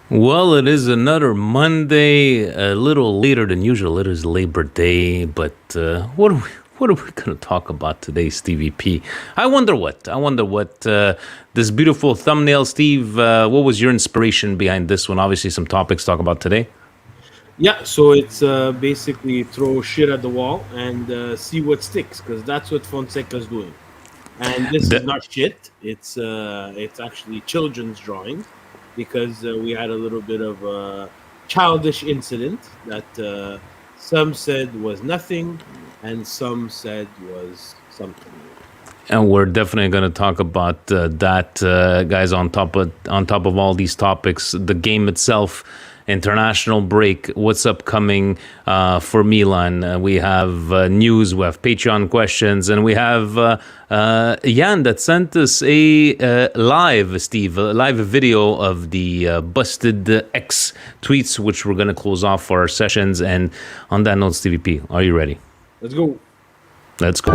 Well, it is another Monday, a little later than usual. It is Labor Day, but what are we going to talk about today, Stevie P? I wonder what this beautiful thumbnail, Steve. What was your inspiration behind this one? Obviously, some topics to talk about today. Yeah, so it's basically throw shit at the wall and see what sticks, because that's what Fonseca's doing. And this is The, not shit. It's actually children's drawings, because we had a little bit of a childish incident that some said was nothing, and some said was something. and we're definitely going to talk about that, guys. On top of all these topics, the game itself, international break, what's upcoming for Milan. We have news, we have Patreon questions, and we have Jan that sent us a live video of the busted X tweets, which we're going to close off for our sessions. And on that note, Stevie P, are you ready? Let's go. Let's go.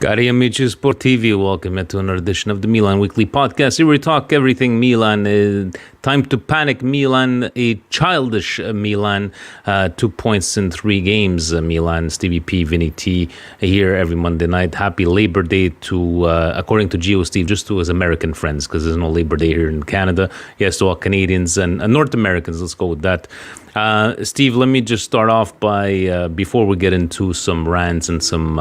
Cari amici sportivi, welcome to another edition of the Milan Weekly Podcast. Here we talk everything Milan. Time to panic Milan, a childish Milan. 2 points in 3 games, Milan. StevieP, VinnyT here every Monday night. Happy Labor Day to, according to Geo Steve, just to his American friends, because there's no Labor Day here in Canada. Yes, to all Canadians and North Americans. Let's go with that. Steve, let me just start off by, before we get into some rants and some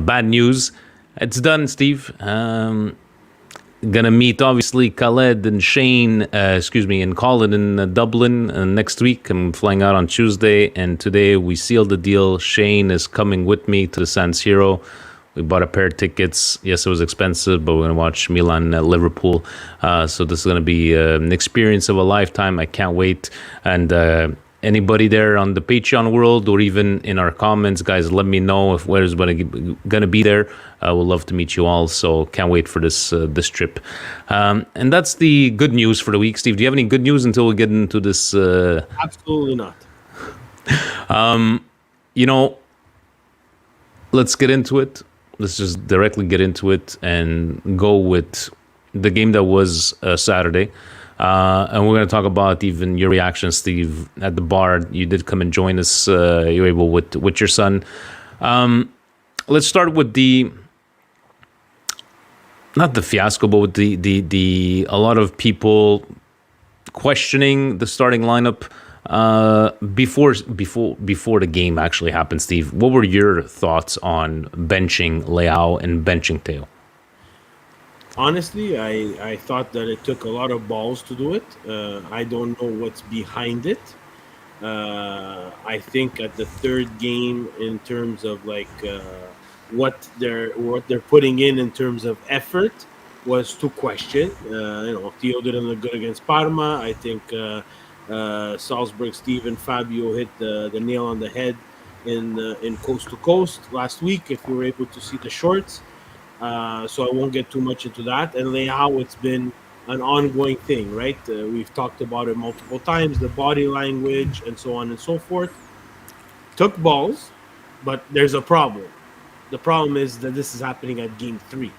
bad news. It's done, Steve. Gonna meet obviously Khaled and Shane, and Colin in Dublin next week. I'm flying out on Tuesday, and today we sealed the deal. Shane is coming with me to the San Siro. We bought a pair of tickets. Yes, it was expensive, but we're gonna watch Milan Liverpool. So this is gonna be an experience of a lifetime. I can't wait. And anybody there on the Patreon world or even in our comments, guys, let me know if where's gonna be there. We'll love to meet you all. So can't wait for this trip. And that's the good news for the week. Steve, do you have any good news until we get into this? Absolutely not. Let's get into it. Let's just directly get into it and go with the game that was Saturday. And we're going to talk about even your reaction, Steve, at the bar. You did come and join us. You were able with your son. Let's start with not the fiasco, but with the a lot of people questioning the starting lineup before the game actually happened. Steve, what were your thoughts on benching Leao and benching Theo? Honestly, I thought that it took a lot of balls to do it. I don't know what's behind it. I think at the third game, in terms of what they're putting in terms of effort, was to question. Theo didn't look good against Parma. I think Salzburg, Steve and Fabio hit the nail on the head in Coast to Coast last week. If you were able to see the shorts. So I won't get too much into that. And Leao, it's been an ongoing thing, right? We've talked about it multiple times, the body language and so on and so forth. Took balls, but there's a problem. The problem is that this is happening at game 3.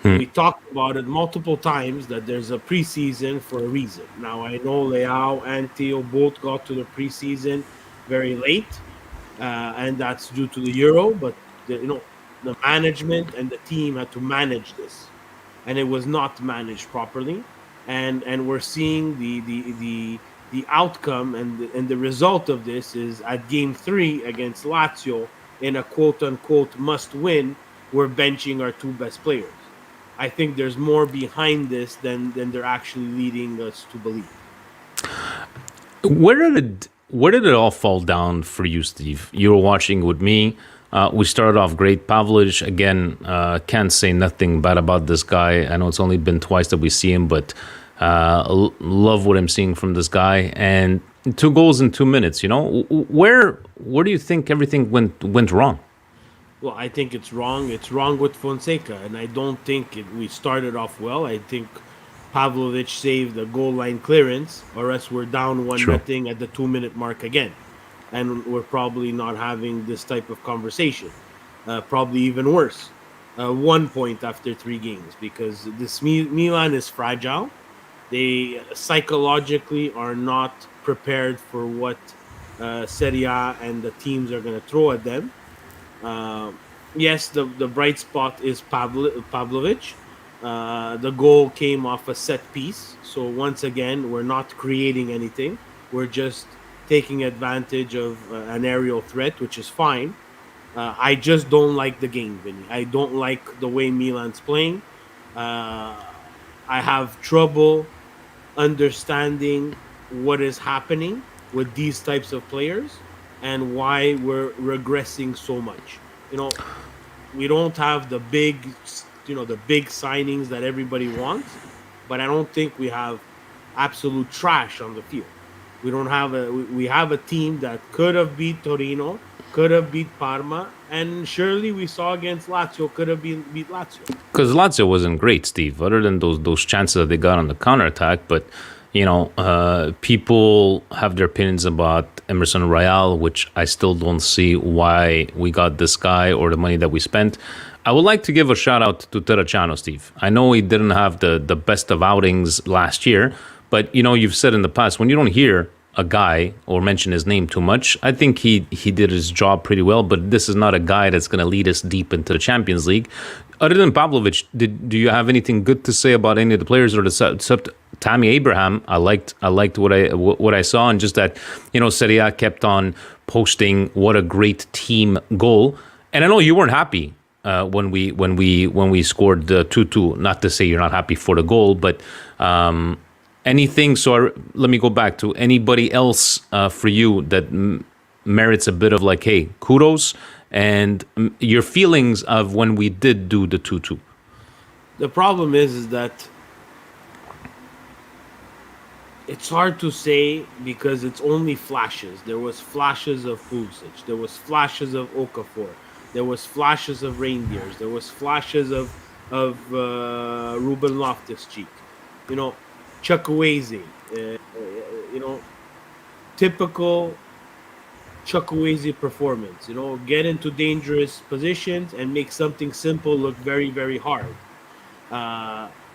We talked about it multiple times that there's a preseason for a reason. Now, I know Leao and Theo both got to the preseason very late, and that's due to the Euro, but the management and the team had to manage this, and it was not managed properly. and we're seeing the outcome and the result of this is at game 3 against Lazio in a quote unquote must win, we're benching our two best players. I think there's more behind this than they're actually leading us to believe. Where did it all fall down for you, Steve? You were watching with me. We started off great. Pavlovich, again, can't say nothing bad about this guy. I know it's only been twice that we see him, but love what I'm seeing from this guy. And 2 goals in 2 minutes. Where do you think everything went wrong? Well, I think it's wrong. It's wrong with Fonseca, and I don't think we started off well. I think Pavlovich saved a goal line clearance, or else we're down 1-0 at the 2-minute mark again, and we're probably not having this type of conversation. Probably even worse, 1 point after 3 games, because this Milan is fragile. They psychologically are not prepared for what Serie A and the teams are going to throw at them. Yes, the bright spot is Pavlovich. The goal came off a set piece. So once again, we're not creating anything. We're just taking advantage of an aerial threat, which is fine. I just don't like the game, Vinny. I don't like the way Milan's playing. I have trouble understanding what is happening with these types of players and why we're regressing so much. We don't have the big signings that everybody wants, but I don't think we have absolute trash on the field. We have a team that could have beat Torino, could have beat Parma, and surely we saw against Lazio could have beat Lazio. Because Lazio wasn't great, Steve, other than those chances that they got on the counterattack. But people have their opinions about Emerson Royal, which I still don't see why we got this guy or the money that we spent. I would like to give a shout out to Terracciano, Steve. I know he didn't have the best of outings last year, but you've said in the past, when you don't hear a guy or mention his name too much, I think he did his job pretty well, but this is not a guy that's going to lead us deep into the Champions League. Other than Pavlovich, do you have anything good to say about any of the players, or except Tammy Abraham? I liked what I saw, and just that Serie A kept on posting what a great team goal. And I know you weren't happy when we scored the 2-2. Not to say you're not happy for the goal, but anything. So let me go back to anybody else for you that merits a bit of hey, kudos, and your feelings of when we did do the 2-2. The problem is that it's hard to say because it's only flashes. There was flashes of Pulisic. There was flashes of Okafor. There was flashes of Reindeers. There was flashes of Ruben Loftus-Cheek. Chukwueze. Typical Chukwueze performance. Get into dangerous positions and make something simple look very, very hard.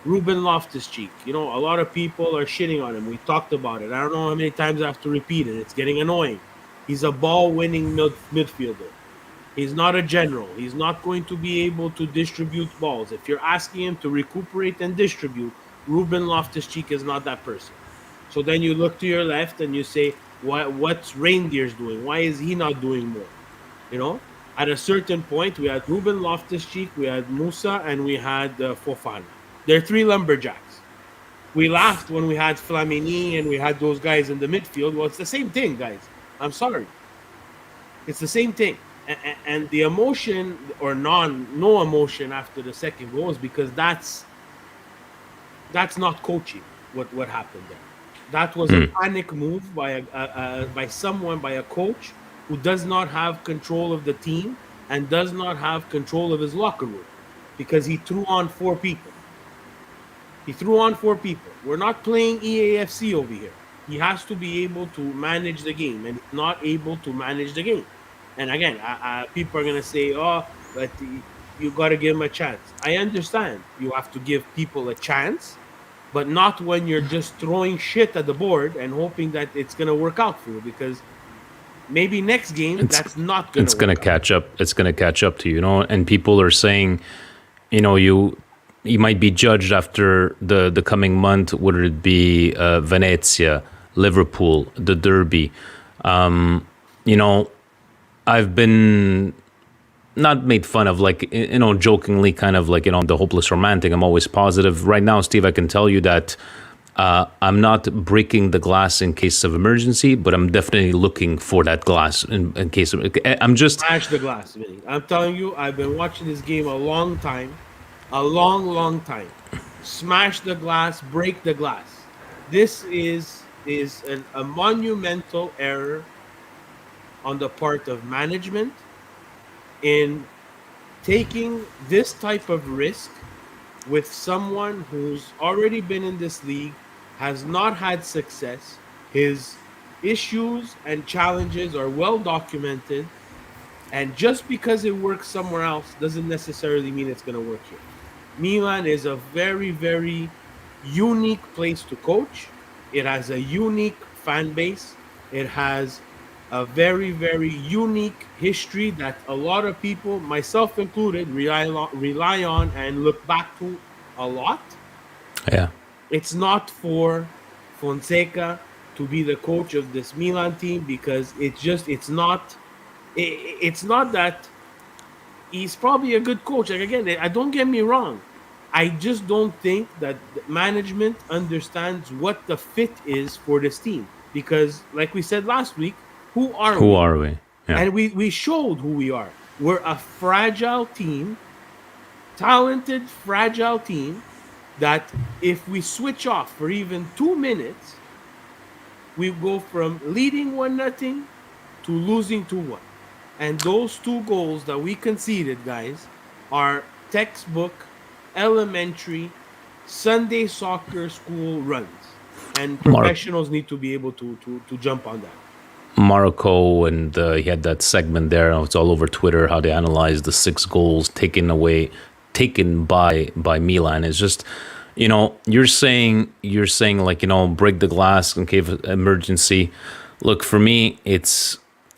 Ruben Loftus-Cheek. A lot of people are shitting on him. We talked about it. I don't know how many times I have to repeat it. It's getting annoying. He's a ball-winning midfielder. He's not a general. He's not going to be able to distribute balls. If you're asking him to recuperate and distribute, Ruben Loftus-Cheek is not that person. So then you look to your left and you say, what's Reindeers doing? Why is he not doing more? At a certain point, we had Ruben Loftus-Cheek, we had Musa, and we had Fofana. They're 3 lumberjacks. We laughed when we had Flamini and we had those guys in the midfield. Well, it's the same thing, guys. I'm sorry. It's the same thing. And the emotion or no emotion after the second goal is because that's not coaching. What happened there? That was a panic move by a coach who does not have control of the team and does not have control of his locker room, because he threw on 4 people. We're not playing EAFC over here. He has to be able to manage the game, and he's not able to manage the game. And again, people are going to say, but you got to give him a chance. I understand you have to give people a chance, but not when you're just throwing shit at the board and hoping that it's going to work out for you, because maybe next game that's not going to catch up. It's going to catch up to you, and people are saying, he might be judged after the coming month, whether it be Venezia, Liverpool, the Derby. You know, I've been not made fun of, like, you know, jokingly, kind of like, you know, the hopeless romantic. I'm always positive. Right now, Steve, I can tell you that I'm not breaking the glass in case of emergency, but I'm definitely looking for that glass in case of. I'm just Smash the glass, Vinny. I'm telling you, I've been watching this game a long time, a long time. Smash the glass, break the glass. This is a monumental error on the part of management in taking this type of risk with someone who's already been in this league, has not had success. His issues and challenges are well documented, and just because it works somewhere else doesn't necessarily mean it's going to work here. Milan is a very, very unique place to coach. It has a unique fan base. It has a very, very unique history that a lot of people, myself included, rely on and look back to a lot. yeah. It's not for Fonseca to be the coach of this Milan team, because it's not that he's probably a good coach. Like, again, don't get me wrong. I just don't think that management understands what the fit is for this team, because, like we said last week, who are we? Yeah. And we showed who we are. We're a fragile team, talented, fragile team, that if we switch off for even 2 minutes, we go from leading 1-0 to losing 2-1. And those 2 goals that we conceded, guys, are textbook, elementary, Sunday soccer school runs. And professionals need to be able to jump on that. Marco, and he had that segment there. It's all over Twitter how they analyze the 6 goals taken by Milan. It's just, you know, you're saying like, you know, break the glass in case of emergency. Look, for me,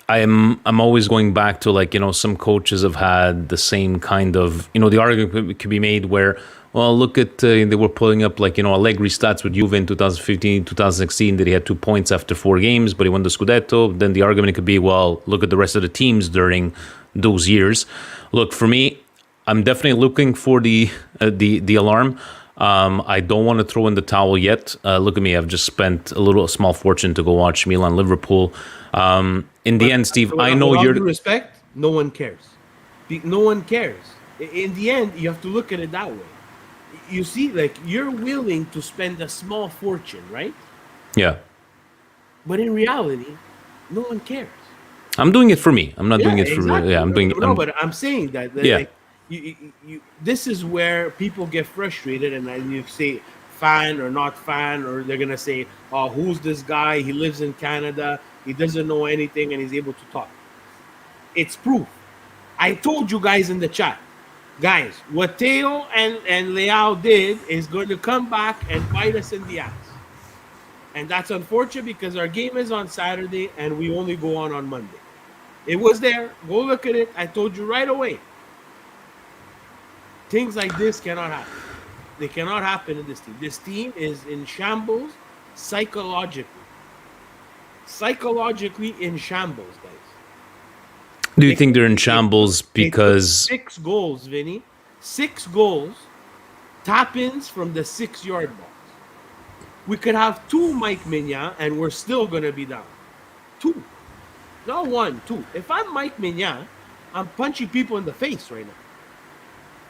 I'm always going back to, like, you know, some coaches have had the same kind of, you know, the argument could be made where, well, look at, they were pulling up, like, you know, Allegri stats with Juve in 2015, 2016, that he had 2 points after 4 games, but he won the Scudetto. Then the argument could be, well, look at the rest of the teams during those years. Look, for me, I'm definitely looking for the alarm. I don't want to throw in the towel yet. Look at me, I've just spent a small fortune to go watch Milan Liverpool. In the end, Steve, I know you're. With all due respect, no one cares. No one cares. In the end, you have to look at it that way. You see, like, you're willing to spend a small fortune, right? Yeah. But in reality, no one cares. I'm doing it for me. I'm not doing it for. Exactly. Yeah, I'm doing it. No, but I'm saying that. Yeah. Like, this is where people get frustrated, and then you say fan or not fan, or they're gonna say, "Oh, who's this guy? He lives in Canada. He doesn't know anything, and he's able to talk." It's proof. I told you guys in the chat, guys, what Theo and Leao did is going to come back and bite us in the ass. And that's unfortunate, because our game is on Saturday and we only go on Monday. It was there. Go look at it. I told you right away. Things like this cannot happen. They cannot happen in this team. This team is in shambles psychologically. Psychologically in shambles, guys. Do you think they're in shambles because 6 goals, Vinny? 6 goals, tap-ins from the 6-yard box. We could have 2 Mike Mignon, and we're still gonna be down. 2, not 1, 2. If I'm Mike Mignon, I'm punching people in the face right now.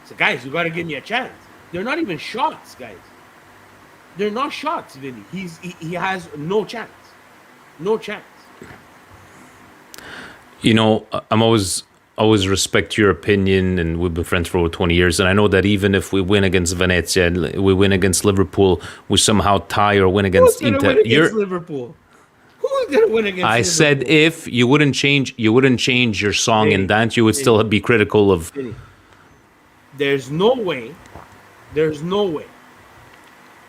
So, guys, you gotta give me a chance. They're not even shots, guys. They're not shots, Vinny. He has no chance. No chance. You know, I'm always respect your opinion, and we've been friends for over 20 years. And I know that even if we win against Venezia and we win against Liverpool, we somehow tie or win against Inter. Liverpool? Who's gonna win against? I said if you wouldn't change your song and dance, you would still be critical of. There's no way,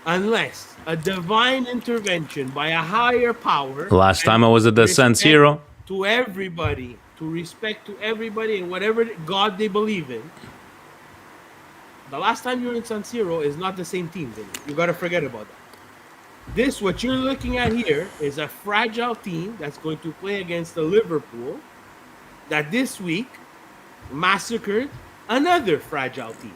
unless a divine intervention by a higher power. Last time I was at the San Siro. To everybody, to respect to everybody and whatever God they believe in, The last time you were in San Siro is not the same team, Vinny. You got to forget about that. This, what you're looking at here, is a fragile team that's going to play against the Liverpool that this week massacred another fragile team.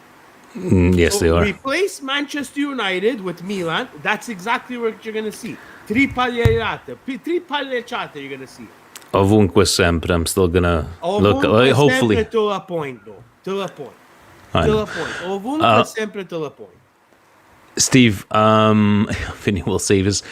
Yes, they are. Replace Manchester United with Milan. That's exactly what you're going to see. Tri pagliate you're going to see. Ovunque sempre. I'm still gonna look. Hopefully, sempre to a point, though. To a point. To a point. Ovunque sempre to a point. Steve, Vinny will save us.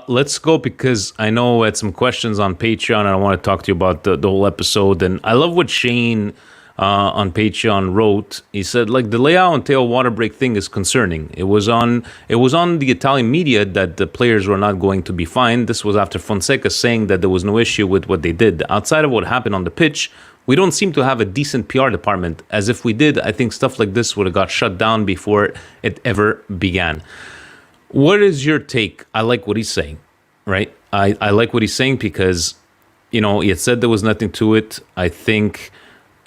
Let's go because I know we had some questions on Patreon and I want to talk to you about the whole episode. And I love what Shane on Patreon wrote. He said, like, the Leao and Theo water break thing is concerning. It was on the Italian media that the players were not going to be fined. This was after Fonseca saying that there was no issue with what they did. Outside of what happened on the pitch, we don't seem to have a decent PR department. As if we did, I think stuff like this would have got shut down before it ever began. What is your take? I like what he's saying, right? I like what he's saying because, he had said there was nothing to it. I think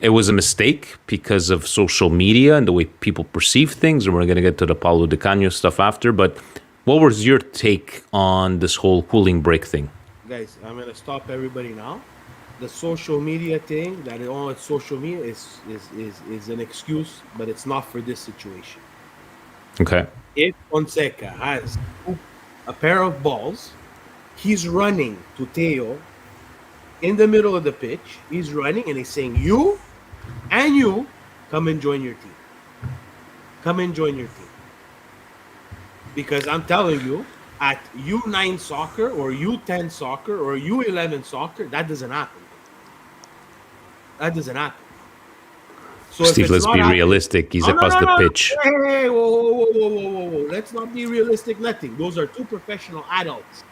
it was a mistake because of social media and the way people perceive things. And we're going to get to the Paulo Di Canio stuff after. But what was your take on this whole cooling break thing? Guys, I'm going to stop everybody now. The social media thing, that it's social media, is an excuse, but it's not for this situation. Okay. If Fonseca has a pair of balls, he's running to Theo in the middle of the pitch. He's running and he's saying, you and you, come and join your team. Come and join your team. Because I'm telling you, at U9 soccer or U10 soccer or U11 soccer, that doesn't happen. That doesn't happen. So Steve, let's be realistic. He's across the pitch. Hey, whoa. Let's not be realistic, nothing. Those are two professional adults.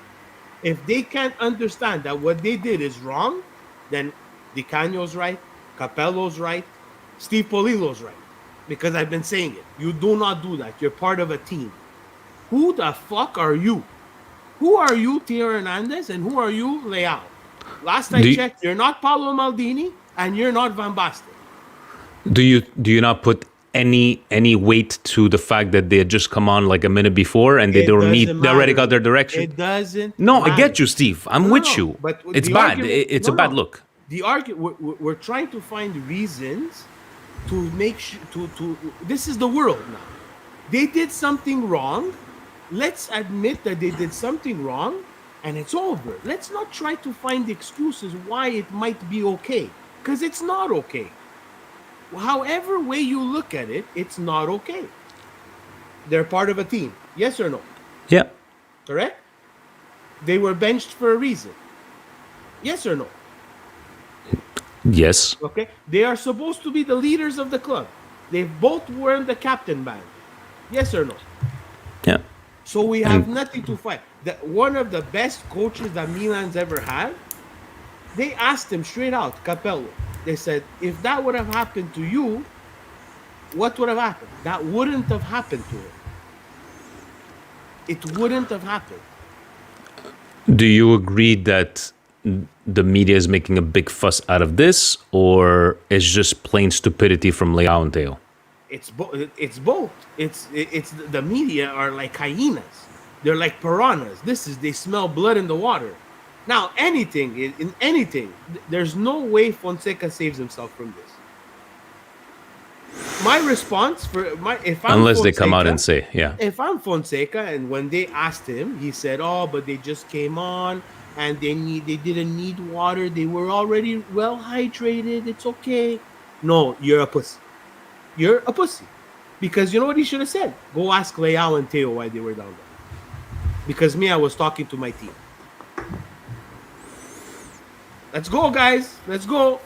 If they can't understand that what they did is wrong, then Di Canio's right, Capello's right, Steve Polilo's right. Because I've been saying it. You do not do that. You're part of a team. Who the fuck are you? Who are you, Leao-Hernandez, and who are you, Leao? Last I checked, you're not Paolo Maldini, and you're not Van Basten. Do you not put any weight to the fact that they had just come on like a minute before and they already got their direction? It doesn't. No, matter. I get you, Steve. I'm with you. But it's bad. It's a bad look. The argument we're trying to find reasons to make to this is the world now. They did something wrong. Let's admit that they did something wrong, and it's over. Let's not try to find excuses why it might be okay, because it's not okay. However way you look at it, it's not okay. They're part of a team. Yes or no? Yeah. Correct? They were benched for a reason. Yes or no? Yes. Okay. They are supposed to be the leaders of the club. They've both worn the captain band. Yes or no? Yeah. So we have nothing to fight. One of the best coaches that Milan's ever had, they asked him straight out, Capello. They said, if that would have happened to you, what would have happened? That wouldn't have happened to him. It wouldn't have happened. Do you agree that the media is making a big fuss out of this, or it's just plain stupidity from Leao and Theo? It's both. It's the media are like hyenas. They're like piranhas. They smell blood in the water. Now, in anything, there's no way Fonseca saves himself from this. My response unless they come out and say, yeah. If I'm Fonseca, and when they asked him, he said, "Oh, but they just came on and they didn't need water. They were already well hydrated. It's okay." No, you're a pussy. You're a pussy. Because you know what he should have said? Go ask Leao and Theo why they were down there. Because I was talking to my team. Let's go, guys. Let's go.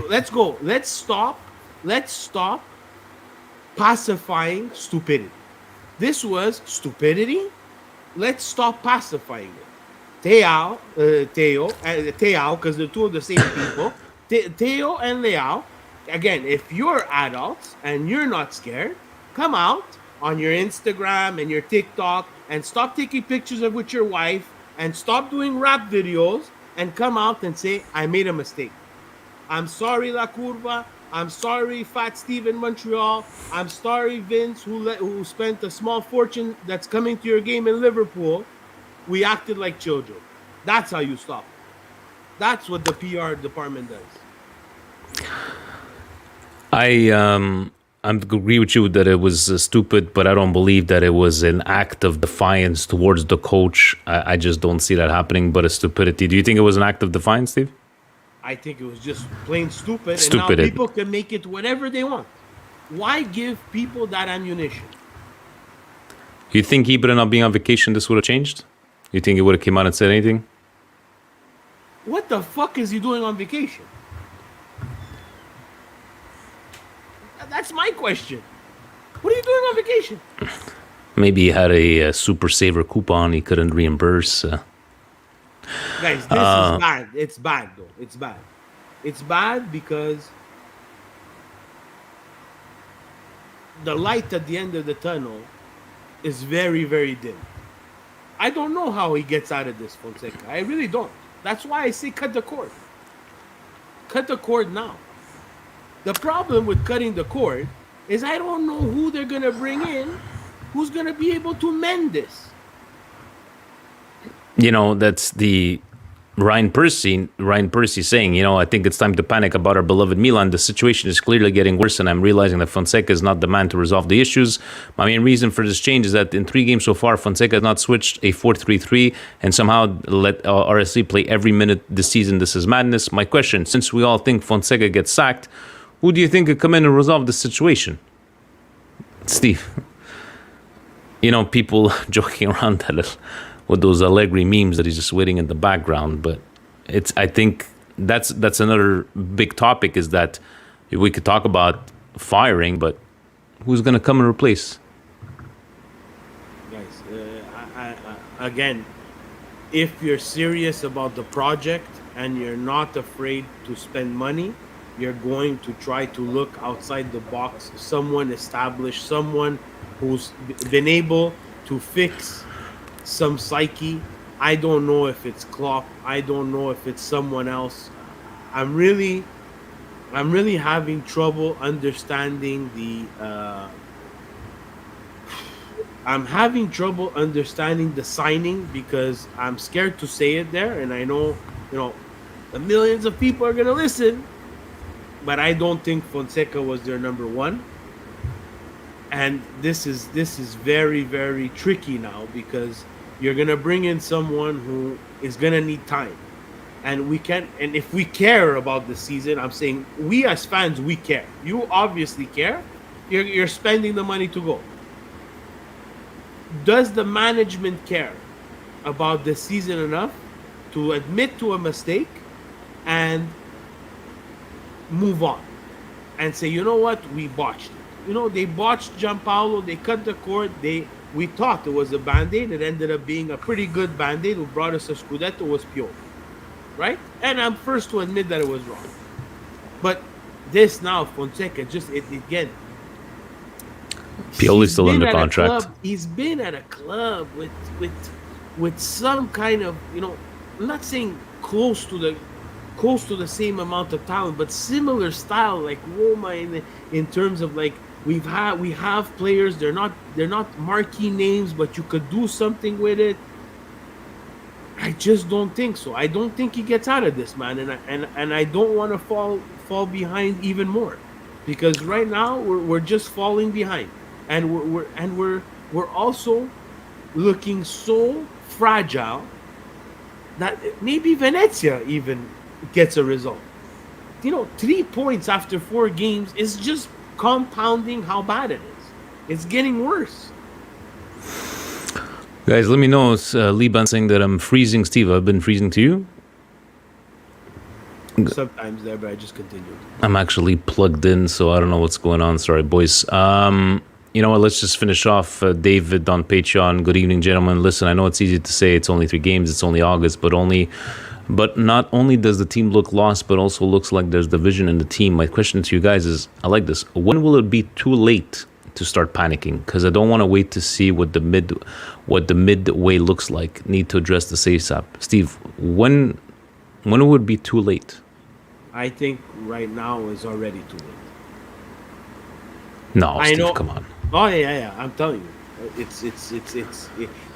Let's go. Let's stop pacifying stupidity. This was stupidity. Let's stop pacifying it. Theo, because they're two of the same people. Theo and Leao. Again, if you're adults and you're not scared, come out on your Instagram and your TikTok and stop taking pictures with your wife and stop doing rap videos and come out and say, I made a mistake. I'm sorry, La Curva. I'm sorry, Fat Steve in Montreal. I'm sorry, Vince, who spent a small fortune that's coming to your game in Liverpool. We acted like children. That's how you stop it. That's what the PR department does. I agree with you that it was stupid, but I don't believe that it was an act of defiance towards the coach. I just don't see that happening, but a stupidity. Do you think it was an act of defiance, Steve? I think it was just plain stupid. Stupid. And now people can make it whatever they want. Why give people that ammunition? You think Ibra not being on vacation, this would have changed? You think he would have came out and said anything? What the fuck is he doing on vacation? That's my question. What are you doing on vacation? Maybe he had a super saver coupon he couldn't reimburse. Guys, this is bad. It's bad, though. It's bad. It's bad because the light at the end of the tunnel is very, very dim. I don't know how he gets out of this, Fonseca. I really don't. That's why I say cut the cord. Cut the cord now. The problem with cutting the cord is I don't know who they're going to bring in who's going to be able to mend this. You know, that's the Ryan Percy saying, I think it's time to panic about our beloved Milan. The situation is clearly getting worse, and I'm realizing that Fonseca is not the man to resolve the issues. My main reason for this change is that in 3 games so far, Fonseca has not switched a 4-3-3 and somehow let RSC play every minute this season. This is madness. My question, since we all think Fonseca gets sacked, who do you think could come in and resolve the situation? Steve. People joking around that with those Allegri memes that he's just waiting in the background, but I think that's another big topic, is that we could talk about firing, but who's going to come and replace? Guys, again, if you're serious about the project and you're not afraid to spend money, you're going to try to look outside the box, someone established, someone who's been able to fix some psyche. I don't know if it's Klopp. I don't know if it's someone else. I'm really having trouble understanding I'm having trouble understanding the signing, because I'm scared to say it there, and I know, the millions of people are gonna listen, but I don't think Fonseca was their number one. And this is very, very tricky now, because you're gonna bring in someone who is gonna need time, and if we care about the season, I'm saying we as fans, we care. You obviously care. You're spending the money to go. Does the management care about the season enough to admit to a mistake and move on and say, you know what, we botched it? They botched Gianpaolo. They cut the cord. We thought it was a Band-Aid. It ended up being a pretty good Band-Aid. Who brought us a Scudetto was Pioli, right? And I'm first to admit that it was wrong. But this now, Fonseca, again. Pioli's still under contract. He's been at a club with some kind of, I'm not saying close to the same amount of talent, but similar style, like Roma, in terms of, like, we have players. They're not marquee names, but you could do something with it. I just don't think so. I don't think he gets out of this, man, and I don't want to fall behind even more, because right now we're just falling behind, and we're also looking so fragile that maybe Venezia even gets a result. 3 points after 4 games is just compounding how bad it is. It's getting worse. Guys, let me know. It's Liban saying that I'm freezing. Steve, I've been freezing to you? Sometimes there, but I just continued. I'm actually plugged in, so I don't know what's going on. Sorry, boys. You know what? Let's just finish off. David on Patreon. Good evening, gentlemen. Listen, I know it's easy to say it's only 3 games. It's only August, but not only does the team look lost, but also looks like there's division in the team. My question to you guys is, I like this. When will it be too late to start panicking? Because I don't want to wait to see what the midway looks like. Need to address this ASAP. Steve, when it would be too late? I think right now is already too late. No, I Steve, know. come on. Oh yeah. I'm telling you,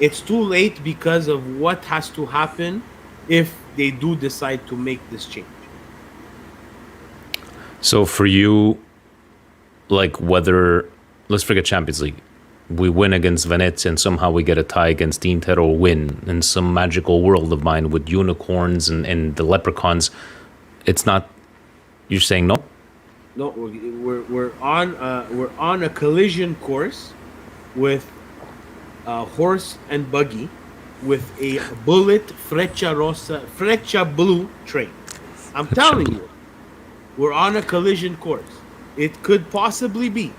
it's too late because of what has to happen if they do decide to make this change. So for you, like whether, let's forget Champions League, we win against Venezia and somehow we get a tie against Inter, or win in some magical world of mine with unicorns and the leprechauns, it's not, you're saying no? No, we're on a collision course with a horse and buggy with a bullet Freccia blue train. I'm telling you, we're on a collision course. It could possibly be.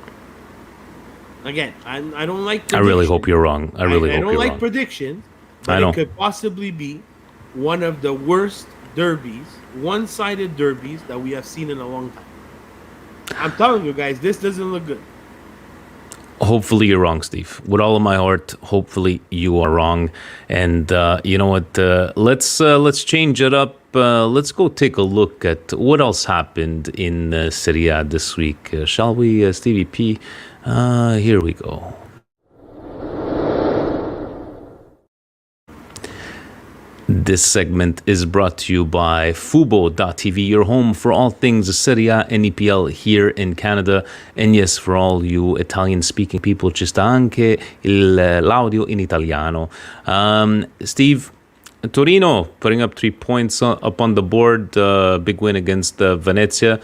Again, I don't like. I really hope you're wrong. I don't like predictions, but I know. it could possibly be one of the worst derbies, one-sided derbies that we have seen in a long time. I'm telling you guys, this doesn't look good. Hopefully you're wrong, Steve. With all of my heart, hopefully you are wrong. And you know what? Let's change it up. Let's go take a look at what else happened in Serie A this week. Shall we, StevieP? Here we go. This segment is brought to you by Fubo.tv, your home for all things Serie A and EPL here in Canada. And yes, for all you Italian-speaking people, ci sta anche l'audio in italiano. Steve, Torino putting up 3 points up on the board. Big win against Venezia.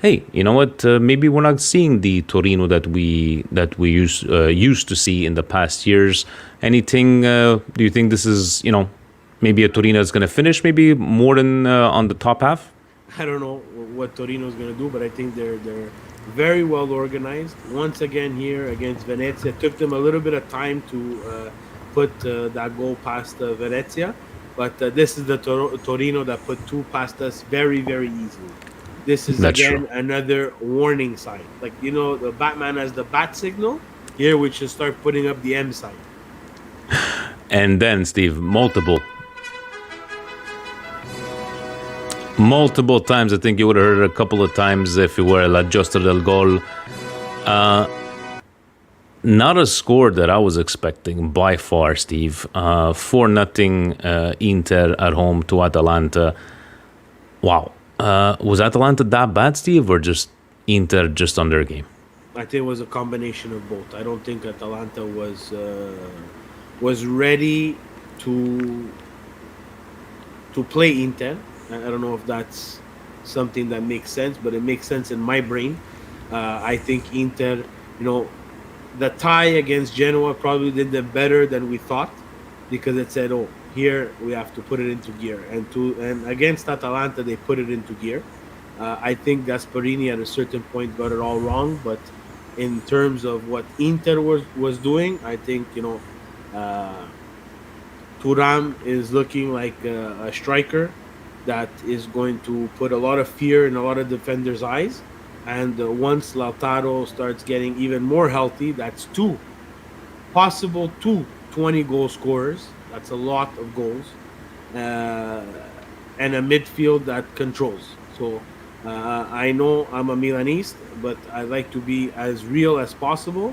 Hey, you know what? Maybe we're not seeing the Torino that we used to see in the past years. Anything? Do you think this is, maybe a Torino is going to finish maybe more than on the top half? I don't know what Torino is going to do, but I think they're very well organized. Once again here against Venezia, it took them a little bit of time to put that goal past Venezia, but this is the Torino that put 2 past us very, very easily. This is another warning sign. Like, the Batman has the bat signal. Here we should start putting up the M sign. And then, Steve, multiple times. I think you would have heard it a couple of times if you were La Giostra del Gol. Not a score that I was expecting by far, Steve. 4-0 Inter at home to Atalanta. Wow. Was Atalanta that bad, Steve, or just Inter just on their game? I think it was a combination of both. I don't think Atalanta was ready to play Inter. I don't know if that's something that makes sense, but it makes sense in my brain. I think Inter, the tie against Genoa probably did them better than we thought, because it said, oh, here we have to put it into gear. And against Atalanta, they put it into gear. I think Gasparini at a certain point got it all wrong, but in terms of what Inter was doing, I think, Thuram is looking like a striker that is going to put a lot of fear in a lot of defenders' eyes. And once Lautaro starts getting even more healthy, that's 2 20-goal scorers. That's a lot of goals. And a midfield that controls. So I know I'm a Milanese, but I like to be as real as possible.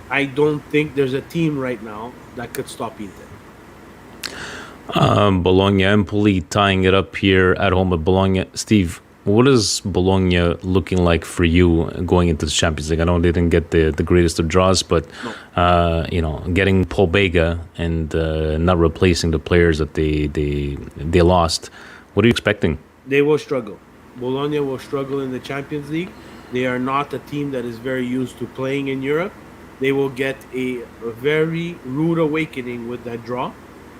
I don't think there's a team right now that could stop Inter. Bologna, Empoli tying it up here at home at Bologna. Steve, what is Bologna looking like for you going into the Champions League? I know they didn't get the greatest of draws, but getting Paul Bega and not replacing the players that they lost. What are you expecting? They will struggle. Bologna will struggle in the Champions League. They are not a team that is very used to playing in Europe. They will get a very rude awakening with that draw.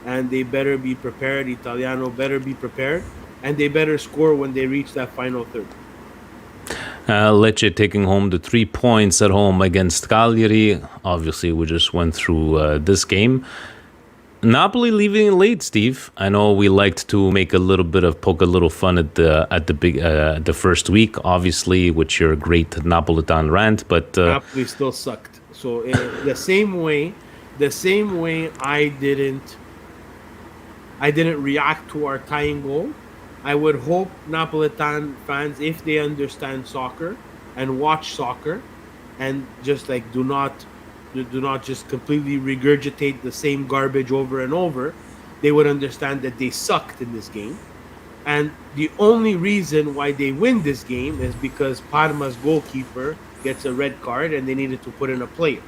And they better be prepared. Italiano better be prepared. And they better score when they reach that final third. Lecce taking home the 3 points at home against Cagliari. Obviously, we just went through this game. Napoli leaving it late, Steve. I know we liked to make poke a little fun at the first week, obviously, with your great Napolitan rant, but Napoli still sucked. So the same way I didn't react to our tying goal. I would hope Napolitan fans, if they understand soccer and watch soccer, and just like do not just completely regurgitate the same garbage over and over, they would understand that they sucked in this game. And the only reason why they win this game is because Parma's goalkeeper gets a red card and they needed to put in a player.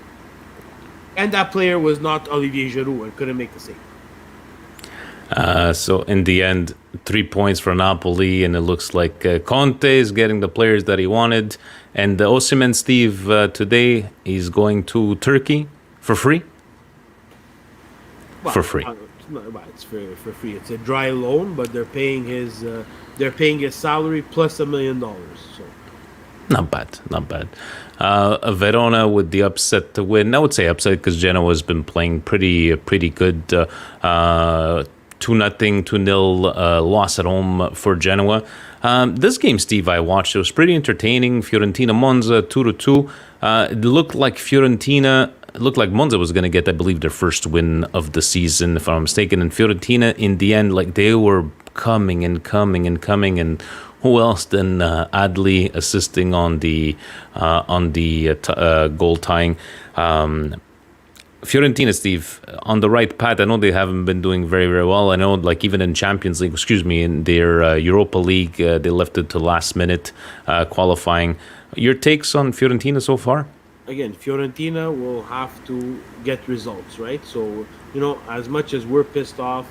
And that player was not Olivier Giroud and couldn't make the save. So in the end, 3 points for Napoli, and it looks like Conte is getting the players that he wanted. And Osimhen, Steve, today he's going to Turkey for free? Well, For free. It's for free. It's a dry loan, but they're paying his salary plus $1 million. So Not bad, not bad. Verona with the upset to win. I would say upset because Genoa has been playing pretty good. 2-0, 2-0 loss at home for Genoa. This game, Steve, I watched. It was pretty entertaining. Fiorentina Monza 2-2. It looked like Monza was going to get, I believe, their first win of the season, if I'm not mistaken. And Fiorentina, in the end, like they were coming. And who else than Adli assisting on the goal tying? Fiorentina, Steve, on the right path. I know they haven't been doing very, very well. I know, like, even in Champions League, in their Europa League, they left it to last minute qualifying. Your takes on Fiorentina so far? again, Fiorentina will have to get results, right? So, as much as we're pissed off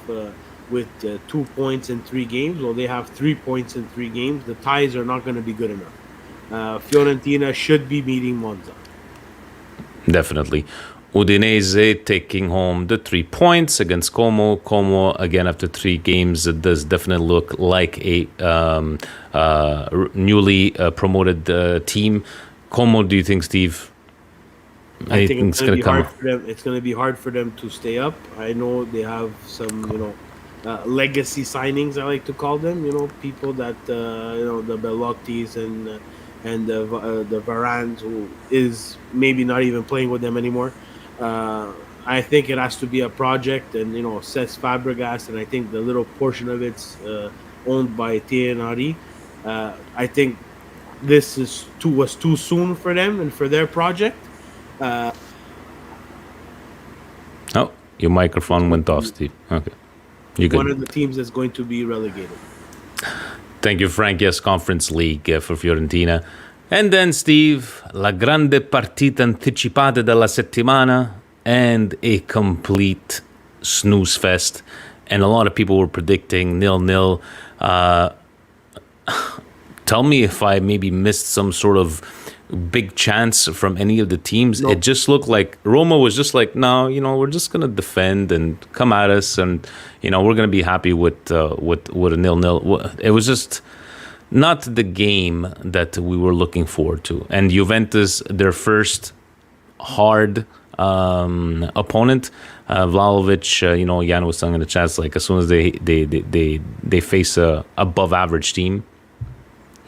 with 2 points in 3 games, well, they have 3 points in 3 games. The ties are not going to be good enough. Fiorentina should be beating Monza. Definitely. Udinese taking home the 3 points against Como. Como, again, after 3 games, it does definitely look like a newly promoted team. Como, do you think, Steve? I think it's going to be hard for them. It's going to be hard for them to stay up. I know they have some, legacy signings. I like to call them. People that the Bellottis and the Varane, who is maybe not even playing with them anymore. I think it has to be a project, and Cesc Fabregas, and I think the little portion of it's owned by Thierry. I think this was too soon for them and for their project. Oh, your microphone went off, Steve. Okay, you good? One of the teams that's going to be relegated. Thank you, Frank. Yes, Conference League for Fiorentina. And then, Steve, la grande partita anticipata della settimana, and a complete snooze fest. And a lot of people were predicting 0-0. Tell me if I maybe missed some sort of big chance from any of the teams. No. It just looked like Roma was just like, no, we're just going to defend and come at us, and, we're going to be happy with a 0-0. It was just not the game that we were looking forward to. And Juventus, their first hard opponent, Vlahovic, Jan was telling in the chat, like, as soon as they face a above average team,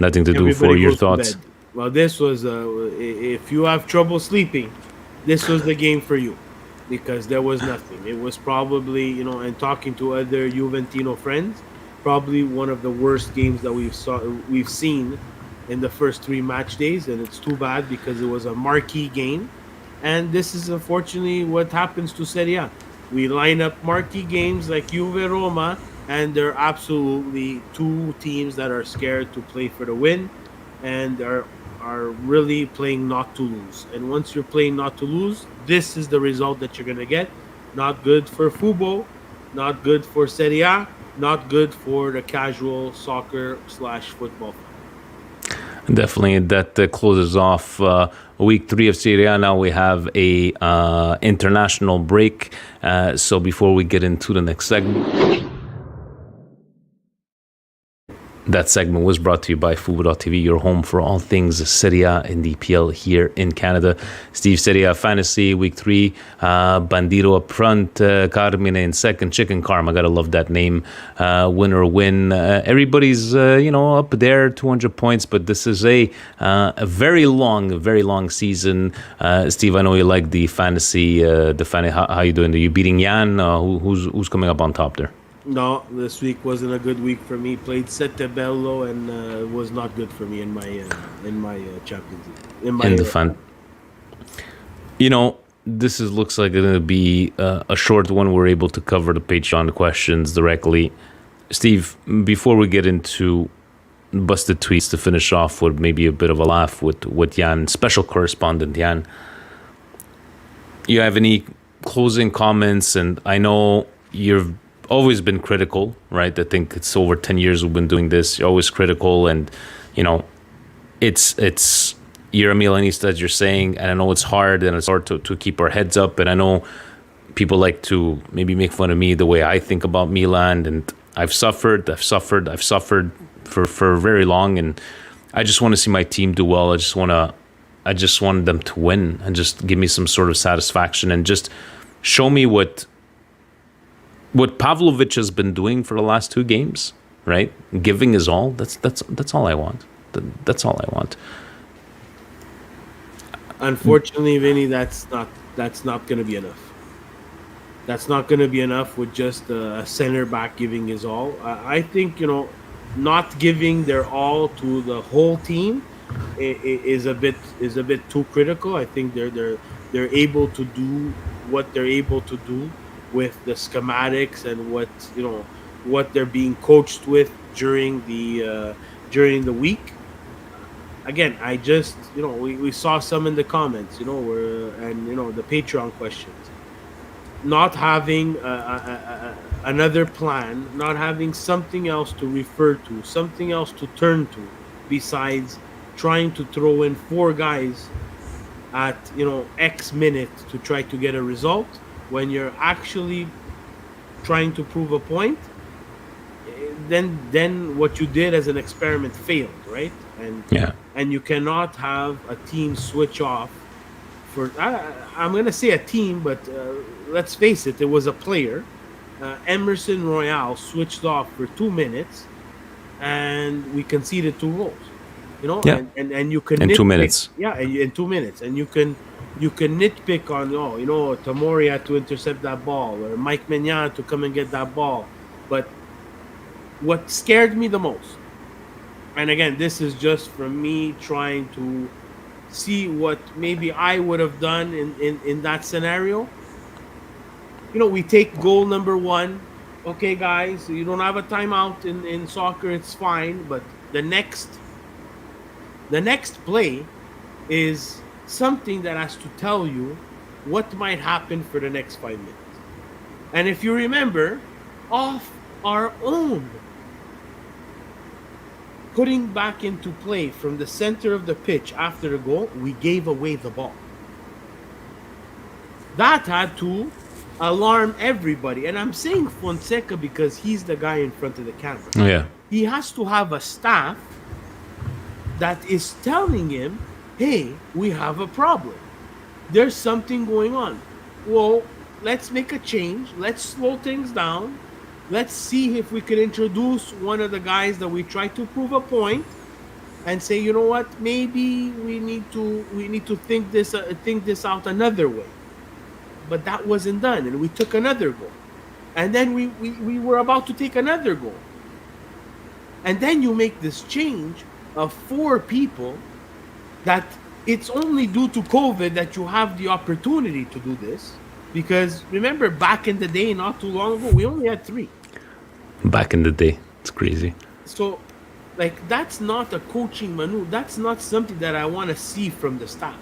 nothing to do for your thoughts. Well, this was if you have trouble sleeping, this was the game for you, because there was nothing. It was probably, and talking to other Juventino friends, probably one of the worst games that we've seen in the first 3 match days, and it's too bad because it was a marquee game, and this is unfortunately what happens to Serie A. We line up marquee games like Juve, Roma, and they're absolutely 2 teams that are scared to play for the win, and are really playing not to lose. And once you're playing not to lose, this is the result that you're going to get. Not good for football, not good for Serie A, not good for the casual soccer/football fan. Definitely, that closes off week 3 of Serie A. Now we have a international break. So before we get into the next segment, that segment was brought to you by Fubo.tv, your home for all things Serie A and EPL here in Canada. Steve, Serie A Fantasy, Week 3, Bandito up front, Carmine in second, Chicken Karma, gotta love that name, winner win. Everybody's, up there, 200 points, but this is a very long season. Steve, I know you like the fantasy, how you doing? Are you beating Jan? Who's coming up on top there? No, this week wasn't a good week for me. Played Sette Bello and was not good for me in my Champions League. In in my the fun. You know, this looks like it's going to be a short one. We're able to cover the Patreon questions directly. Steve, before we get into busted tweets, to finish off with maybe a bit of a laugh with Jan, special correspondent Jan, you have any closing comments? And I know you've always been critical, right? I think it's over 10 years we've been doing this. You're always critical, and it's you're a Milanista, as you're saying, and I know it's hard, and it's hard to keep our heads up. And I know people like to maybe make fun of me the way I think about Milan, and I've suffered for very long, and I just want to see my team do well. I just want them to win and just give me some sort of satisfaction and just show me what Pavlovic has been doing for the last 2 games, right? Giving his all. That's all I want. That's all I want. Unfortunately, Vinny, that's not going to be enough. That's not going to be enough with just a center back giving his all. I think not giving their all to the whole team is a bit too critical. I think they're able to do what they're able to do with the schematics and what they're being coached with during the week. Again, I just we saw some in the comments, and the Patreon questions. Not having another plan, not having something else to refer to, something else to turn to, besides trying to throw in 4 guys at X minute to try to get a result when you're actually trying to prove a point. Then what you did as an experiment failed, right? And you cannot have a team switch off for. I'm going to say a team, but let's face it, it was a player. Emerson Royale switched off for 2 minutes, and we conceded 2 goals. And you can in nitpick, 2 minutes. Yeah, in 2 minutes, and you can nitpick on Tamori had to intercept that ball, or Mike Mignon to come and get that ball, but what scared me the most, and again, this is just from me trying to see what maybe I would have done in that scenario. We take goal number 1. Okay, guys, you don't have a timeout in soccer. It's fine. But the next play is something that has to tell you what might happen for the next 5 minutes. And if you remember, off our own, putting back into play from the center of the pitch after the goal, we gave away the ball. That had to alarm everybody. And I'm saying Fonseca because he's the guy in front of the camera. Yeah. He has to have a staff that is telling him, hey, we have a problem. There's something going on. Well, let's make a change. Let's slow things down. Let's see if we can introduce one of the guys that we try to prove a point and say, you know what, maybe we need to think this out another way. But that wasn't done, and we took another goal. And then we were about to take another goal. And then you make this change of 4 people that it's only due to COVID that you have the opportunity to do this. Because remember, back in the day, not too long ago, we only had 3. Back in the day. It's crazy. So, that's not a coaching maneuver. That's not something that I want to see from the staff.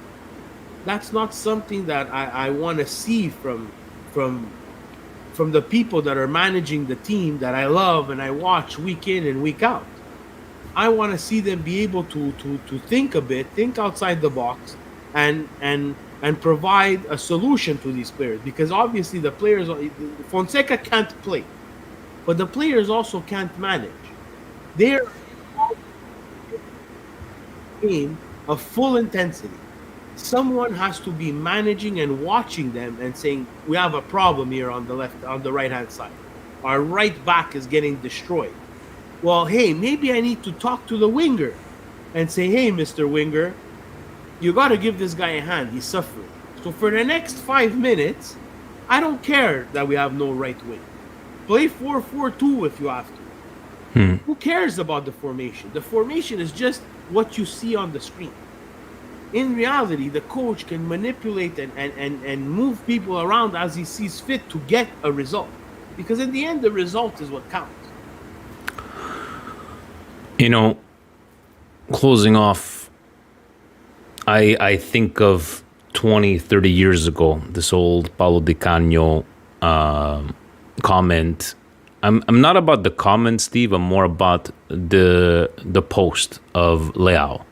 That's not something that I want to see from the people that are managing the team that I love and I watch week in and week out. I want to see them be able to think a bit, think outside the box, and provide a solution to these players. Because obviously the players, Fonseca can't play, but the players also can't manage. They're game of full intensity. Someone has to be managing and watching them and saying, we have a problem here on the right hand side. Our right back is getting destroyed. Well, hey, maybe I need to talk to the winger and say, hey, Mr. Winger, you got to give this guy a hand. He's suffering. So for the next 5 minutes, I don't care that we have no right wing. Play 4-4-2 if you have to. Who cares about the formation? The formation is just what you see on the screen. In reality, the coach can manipulate and move people around as he sees fit to get a result. Because in the end, the result is what counts. You know, closing off, I think of 20, 30 years ago, this old Paulo Di Canio comment. I'm not about the comment, Steve. I'm more about the post of Leao.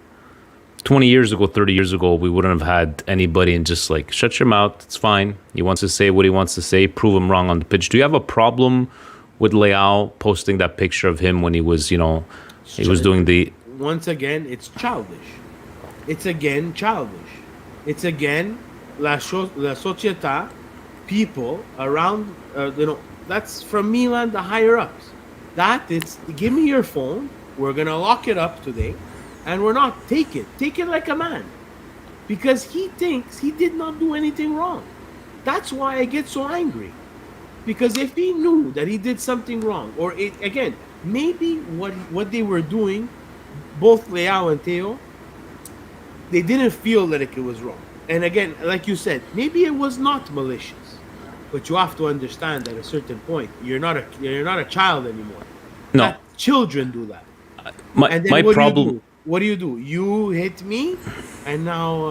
20 years ago, 30 years ago, we wouldn't have had anybody and just like, shut your mouth, it's fine. He wants to say what he wants to say, prove him wrong on the pitch. Do you have a problem with Leao posting that picture of him when he was, you know, he was doing the... Once again, it's childish. It's again childish. It's again la società, people around, you know, that's from Milan, the higher ups. That it's, give me your phone, we're going to lock it up today. And we're not, take it like a man. Because he thinks he did not do anything wrong. That's why I get so angry. Because if he knew that he did something wrong, or again, maybe what they were doing, both Leao and Theo, they didn't feel that it was wrong. And again, like you said, maybe it was not malicious. But you have to understand at a certain point, you're not a child anymore. No. That children do that. My problem... What do? You hit me, and now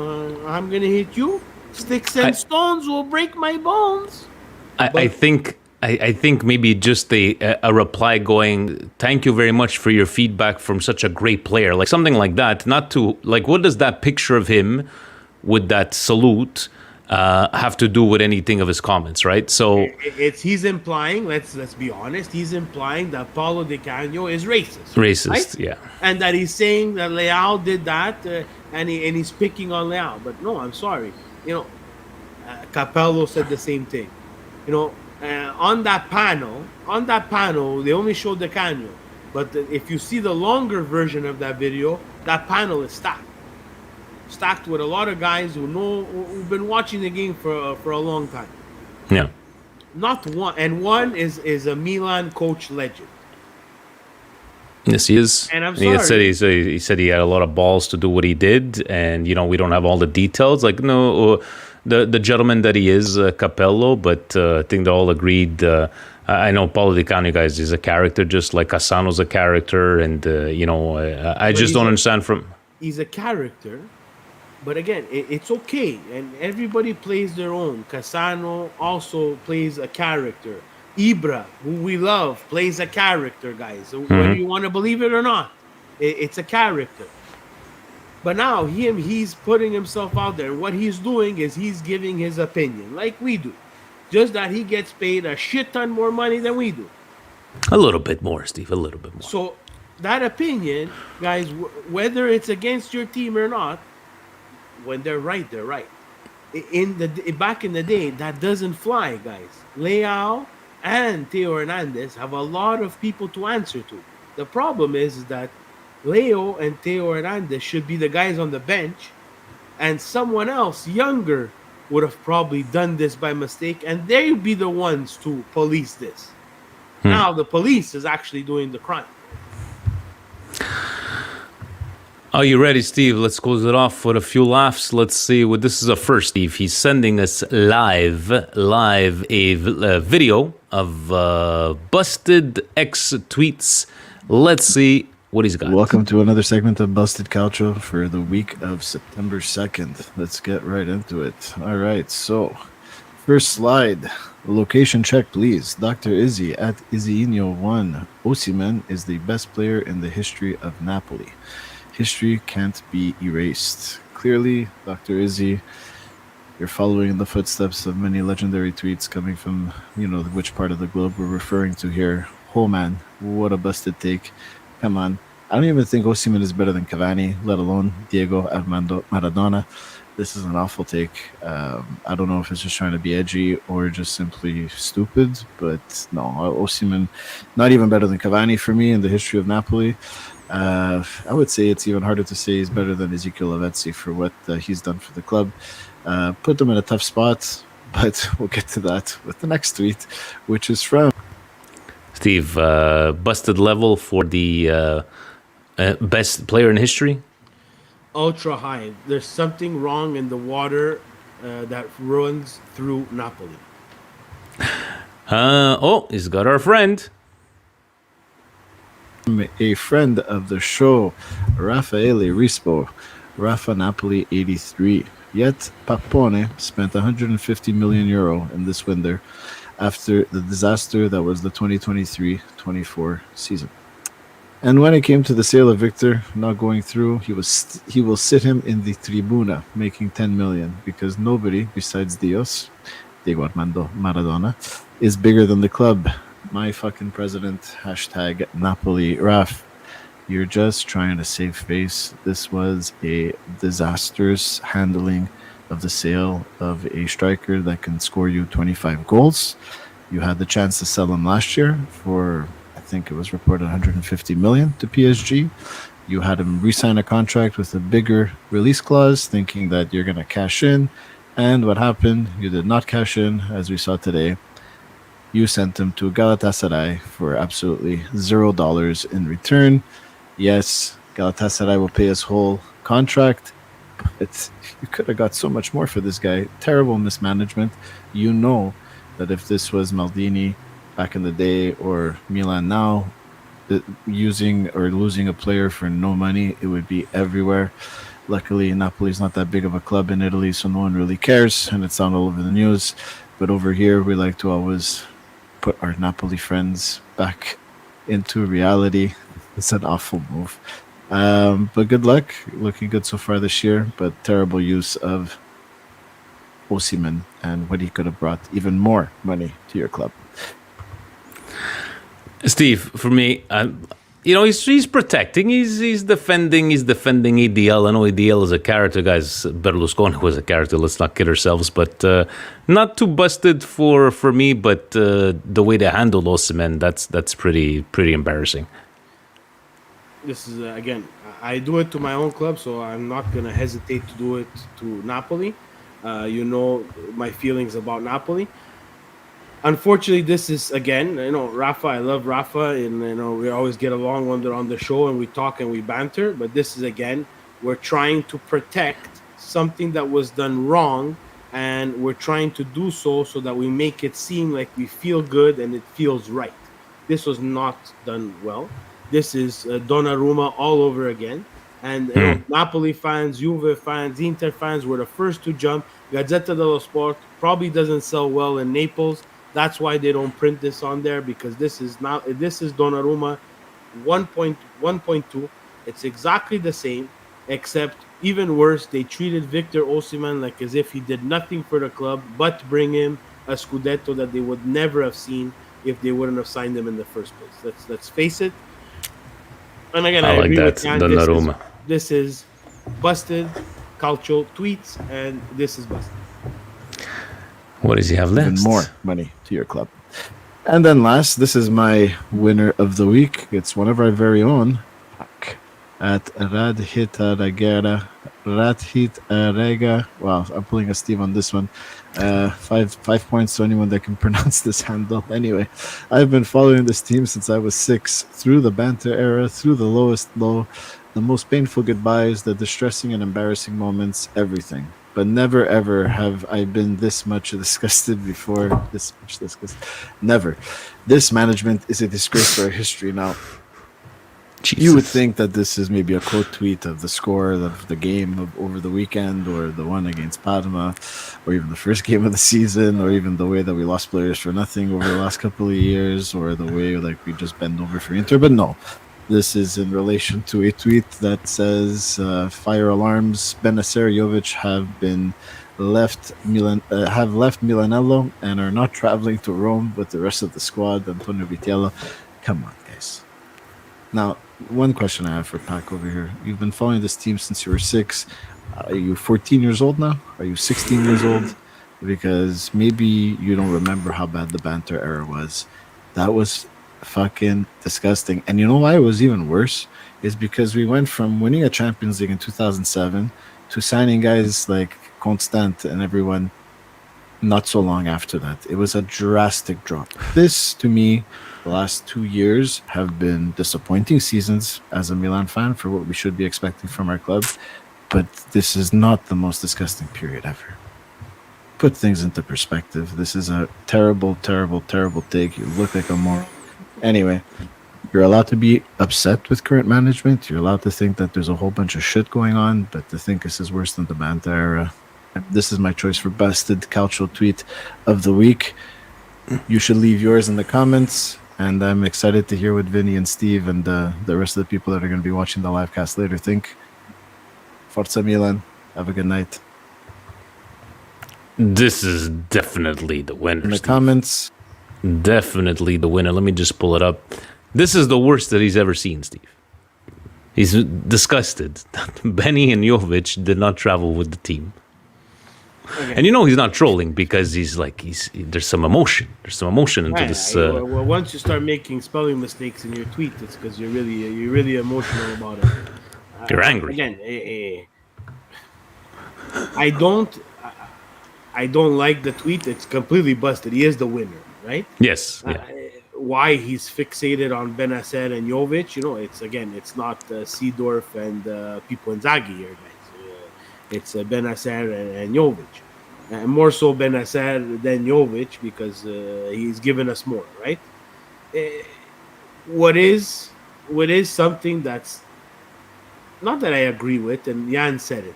I'm gonna hit you. Sticks and stones will break my bones. I think maybe just a reply going, thank you very much for your feedback from such a great player, like something like that. Not to like, what does that picture of him with that salute have to do with anything of his comments, right? So he's implying, let's be honest, he's implying that Paulo Di Canio is racist. Racist, right? Yeah. And that he's saying that Leao did that, and he's picking on Leao. But no, I'm sorry. You know, Capello said the same thing. You know, on that panel, they only showed Di Canio. But if you see the longer version of that video, that panel is stacked with a lot of guys who've been watching the game for a long time. Yeah. Not one, and one is a Milan coach legend. Yes, he is. And I'm sorry. He said he had a lot of balls to do what he did, and you know we don't have all the details. Like no, the gentleman that he is, Capello, but I think they all agreed. I know Paulo Di Canio, guys, is a character, just like Cassano's a character, and you know I just don't understand from. He's a character. But again, it's okay, and everybody plays their own. Cassano also plays a character. Ibra, who we love, plays a character, guys. Whether you want to believe it or not, it's a character. But now he's putting himself out there. What he's doing is he's giving his opinion, like we do. Just that he gets paid a shit ton more money than we do. A little bit more, Steve, a little bit more. So that opinion, guys, whether it's against your team or not, when they're right, they're right. Back in the day, that doesn't fly, guys. Leao and Leao-Hernandez have a lot of people to answer to. The problem is that Leo and Leao-Hernandez should be the guys on the bench, and someone else younger would have probably done this by mistake, and they would be the ones to police this. Now the police is actually doing the crime. Are you ready, Steve? Let's close it off with a few laughs. Let's see what this is. A first, Steve. He's sending us live a video of Busted X tweets. Let's see what he's got. Welcome to another segment of Busted Calcio for the week of September 2nd. Let's get right into it. All right, so first slide. Location check, please. Dr. Izzy at Izzyino1. Osimhen is the best player in the history of Napoli. History can't be erased. Clearly, Dr. Izzy, you're following in the footsteps of many legendary tweets coming from, you know, which part of the globe we're referring to here. Oh man, what a busted take. Come on. I don't even think Osimhen is better than Cavani, let alone Diego Armando Maradona. This is an awful take. I don't know if it's just trying to be edgy or just simply stupid, but no, Osimhen, not even better than Cavani for me in the history of Napoli. I would say it's even harder to say he's better than Ezekiel Lavezzi for what he's done for the club. Put them in a tough spot, but we'll get to that with the next tweet, which is from Steve, busted level for the best player in history? Ultra high. There's something wrong in the water that runs through Napoli. He's got our friend. A friend of the show, Raffaele Rispo, Rafa Napoli 83. Yet Papone spent 150 million euro in this winter after the disaster that was the 2023-24 season. And when it came to the sale of Victor not going through, he will sit him in the tribuna, making 10 million, because nobody besides Dios, Diego Armando Maradona, is bigger than the club. My fucking president, hashtag Napoli Raf. You're just trying to save face. This was a disastrous handling of the sale of a striker that can score you 25 goals. You had the chance to sell him last year for, I think it was reported 150 million to PSG. You had him re-sign a contract with a bigger release clause, thinking that you're going to cash in. And what happened? You did not cash in, as we saw today. You sent him to Galatasaray for absolutely $0 in return. Yes, Galatasaray will pay his whole contract. But you could have got so much more for this guy. Terrible mismanagement. You know that if this was Maldini back in the day or Milan now, using or losing a player for no money, it would be everywhere. Luckily, Napoli is not that big of a club in Italy, so no one really cares, and it's not all over the news. But over here, we like to always put our Napoli friends back into reality. It's an awful move. But good luck. Looking good so far this year, but terrible use of Osimhen and what he could have brought even more money to your club. Steve, for me, he's protecting, he's defending EDL. I know EDL is a character, guys. Berlusconi was a character. Let's not kid ourselves, but not too busted for me. But the way they handled Osimhen, that's pretty embarrassing. This is again, I do it to my own club, so I'm not gonna hesitate to do it to Napoli. You know my feelings about Napoli. Unfortunately, this is again, Rafa. I love Rafa, and we always get along when they're on the show and we talk and we banter. But this is again, we're trying to protect something that was done wrong, and we're trying to do so that we make it seem like we feel good and it feels right. This was not done well. This is Donnarumma all over again. And Napoli fans, Juve fans, Inter fans were the first to jump. Gazzetta dello Sport probably doesn't sell well in Naples. That's why they don't print this on there, because this is Donnarumma 1.2. It's exactly the same, except even worse, they treated Victor Osimhen like as if he did nothing for the club but bring him a Scudetto that they would never have seen if they wouldn't have signed him in the first place. Let's face it. And again, I like agree that, with Jan. Donnarumma. This is busted cultural tweets, and this is busted. What does he have left? Even more money to your club. And then last, this is my winner of the week. It's one of our very own, at Radhitarega. Wow, I'm pulling a Steve on this one. 5 points to anyone that can pronounce this handle. Anyway, I've been following this team since I was 6, through the banter era, through the lowest low, the most painful goodbyes, the distressing and embarrassing moments, everything. But never ever have I been this much disgusted before. This much disgusted. Never. This management is a disgrace for our history now. Jesus. You would think that this is maybe a quote tweet of the score of the game over the weekend, or the one against Parma, or even the first game of the season, or even the way that we lost players for nothing over the last couple of years, or the way we just bend over for Inter. But no, this is in relation to a tweet that says fire alarms. Benacer Jovic have left Milanello and are not traveling to Rome with the rest of the squad. Antonio Vitiello. Come on, guys. Now, one question I have for Pac over here. You've been following this team since you were 6. Are you 14 years old now? Are you 16 years old? Because maybe you don't remember how bad the banter era was. That was fucking disgusting. And you know why it was even worse? Is because we went from winning a Champions League in 2007 to signing guys like Constant and everyone not so long after that. It was a drastic drop. This, to me, the last 2 years have been disappointing seasons as a Milan fan for what we should be expecting from our club. But this is not the most disgusting period ever. Put things into perspective. This is a terrible, terrible, terrible take. You look like a moron. Anyway, you're allowed to be upset with current management. You're allowed to think that there's a whole bunch of shit going on, but to think this is worse than the Manta era. This is my choice for busted calcio tweet of the week. You should leave yours in the comments, and I'm excited to hear what Vinny and Steve and the rest of the people that are going to be watching the live cast later think. Forza Milan. Have a good night. This is definitely the winner. In the Steve. comments. Definitely the winner. Let me just pull it up. This is the worst that he's ever seen, Steve. He's disgusted that Benny and Jovic did not travel with the team. Okay. And he's not trolling because there's some emotion. There's some emotion into this. Well, once you start making spelling mistakes in your tweet, it's because you're really emotional about it. You're angry. Again, I don't like the tweet. It's completely busted. He is the winner, right? Yes. Yeah. Why he's fixated on Benacer and Jovic, it's not Seedorf and Pippo Inzaghi here, guys. It's Benacer and Jovic. More so Benacer than Jovic because he's given us more, right? What is something that's not that I agree with, and Jan said it.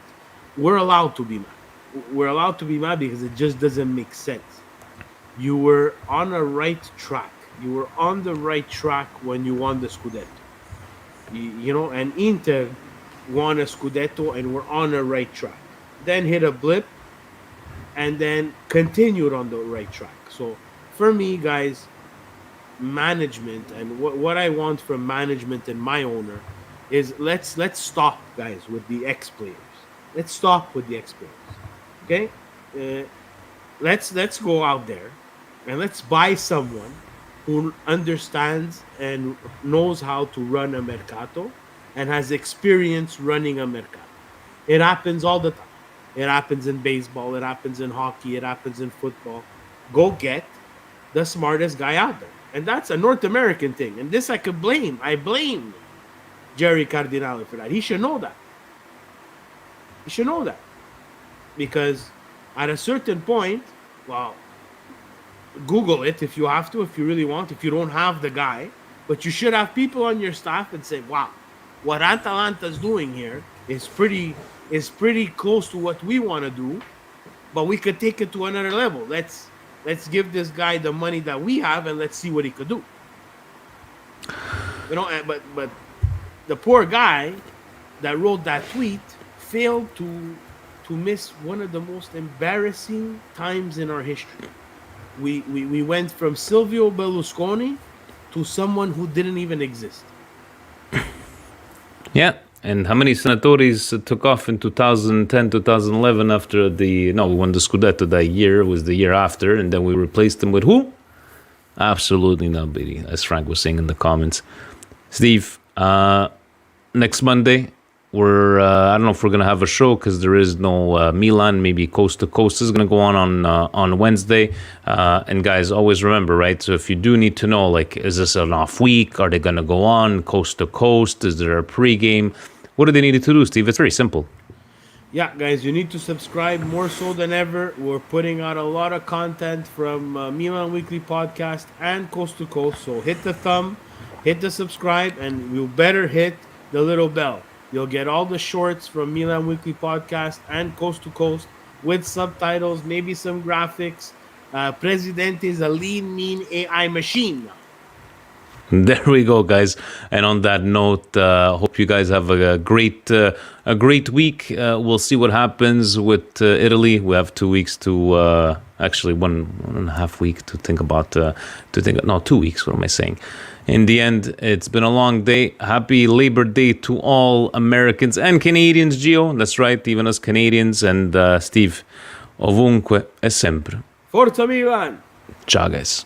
We're allowed to be mad. We're allowed to be mad because it just doesn't make sense. You were on a right track. You were on the right track when you won the Scudetto. And Inter won a Scudetto and were on a right track. Then hit a blip and then continued on the right track. So for me, guys, management and what I want from management and my owner is let's stop, guys, with the ex-players. Let's stop with the ex-players. Okay? Let's go out there and let's buy someone who understands and knows how to run a mercato and has experience running a mercato. It happens all the time. It happens in baseball. It happens in hockey. It happens in football. Go get the smartest guy out there. And that's a North American thing. And this I could blame. I blame Jerry Cardinale for that. He should know that. He should know that. Because at a certain point, well, Google it if you have to, if you really want, if you don't have the guy. But you should have people on your staff and say, wow, what Atalanta's doing here is pretty close to what we want to do, but we could take it to another level. Let's give this guy the money that we have and let's see what he could do. But the poor guy that wrote that tweet failed to miss one of the most embarrassing times in our history. We went from Silvio Berlusconi to someone who didn't even exist. Yeah. And how many Senatoris took off in 2010, 2011 after we won the Scudetto that year. It was the year after. And then we replaced them with who? Absolutely nobody, as Frank was saying in the comments. Steve, next Monday, I don't know if we're going to have a show because there is no Milan. Maybe Coast to Coast is going to go on Wednesday. And guys, always remember, right? So if you do need to know, is this an off week? Are they going to go on Coast to Coast? Is there a pregame? What do they need to do, Steve? It's very simple. Yeah, guys, you need to subscribe more so than ever. We're putting out a lot of content from Milan Weekly Podcast and Coast to Coast. So hit the thumb, hit the subscribe, and you better hit the little bell. You'll get all the shorts from Milan Weekly Podcast and Coast to Coast with subtitles, maybe some graphics. Presidente is a lean, mean AI machine now. There we go, guys. And on that note, hope you guys have a great week. We'll see what happens with Italy. We have 2 weeks to actually 1.5 weeks to think about. 2 weeks. What am I saying? In the end, it's been a long day. Happy Labor Day to all Americans and Canadians, Gio. That's right, even us Canadians. And Steve, ovunque e sempre. Forza Milan! Ciao, guys.